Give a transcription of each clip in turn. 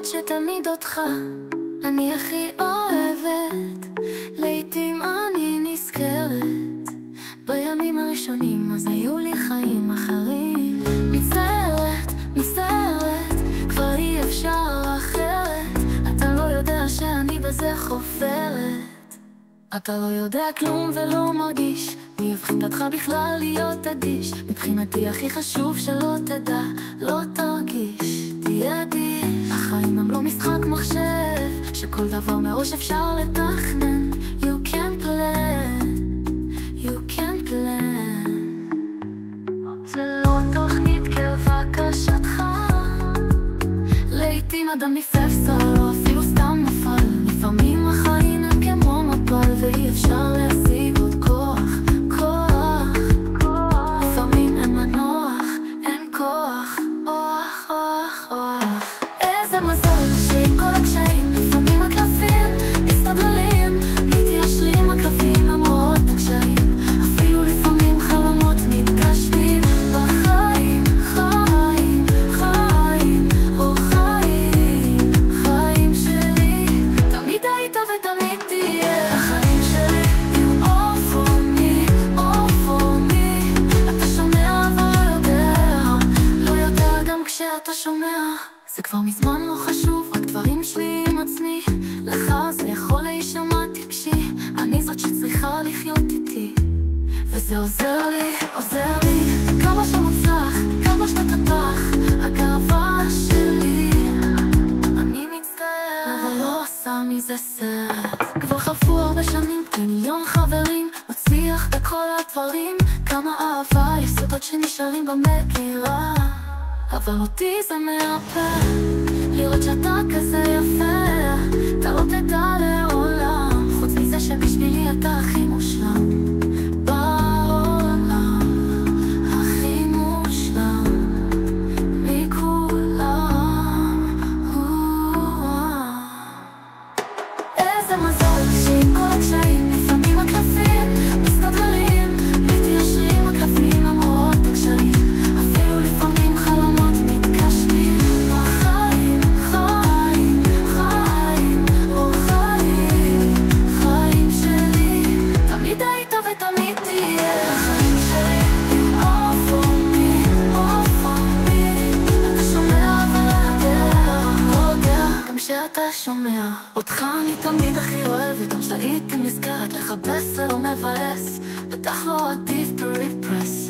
לדעת שתמיד אותך אני הכי אוהבת. לעתים אני נזכרת בימים הראשונים, אז היו לי חיים אחרים. מצטערת, כבר אי אפשר אחרת. אתה לא יודע שאני בזה חופרת. אתה לא יודע כלום ולא מרגיש, מי מבחינתך בכלל להיות אדיש. מבחינתי הכי חשוב שלא תדע, לא תרגיש, תהיה אדיש. החיים הם לא משחק מחשב שכל דבר מראש אפשר לתכנן. You can plan, you can plan. זה לא תוכנית כבקשתך. לעתים אדם נפספס או אפילו סתם נפל. לפעמים החיים הם כמו מפל ואי אפשר להשיג עוד כוח. לפעמים הם מנוח, אין כוח. איזה מזל שעם כל הקשיים לפעמים הקלפים מסתדרים, מתיישרים הקלפים למרות הקשיים. אפילו לפעמים חלומות מתגשמים בחיים. חיים שלי, תמיד היית ותמיד תהיה. החיים שלי יהיו all for me, all for me. אתה שומע אבל לא יודע גם כשאתה שומע. זה כבר מזמן לא חשוב, רק דברים שלי עם עצמי. לך זה יכול להישמע טיפשי, אני זאת שצריכה לחיות איתי, וזה עוזר לי. כמה שמוצלח, כמה שאתה תותח, הגאווה שלי. אני מצטער, אבל לא עושה מזה סרט. כבר חלפו הרבה שנים, מיליון חברים, מצליח בכל הדברים. כמה אהבה, יש סודות שנשארים במגירה. אבל אותי זה מרפא לראות שאתה כזה יפה. אתה לא תדע לעולם, חוץ מזה שבשבילי אתה הכי מושלם בעולם. הכי מושלם מכולם. איזה מזל שעם כל הקשיים לפעמים הקלפים מסתדרים, מתיישרים הקלפים למרות הקשיים. אפילו לפעמים חלומות מתגשמים בחיים. חיים שלי, תמיד היית ותמיד תהיה. החיים שלי יהיו all for me, all for me. אתה שומע אבל לא יודע גם שאתה שומע. אותך אני תמיד הכי אוהבת, גם שהייתי נזכרת לחפש זה לא מבאס. בטח לא עדיף פרס.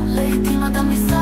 לעתים אדם ניסה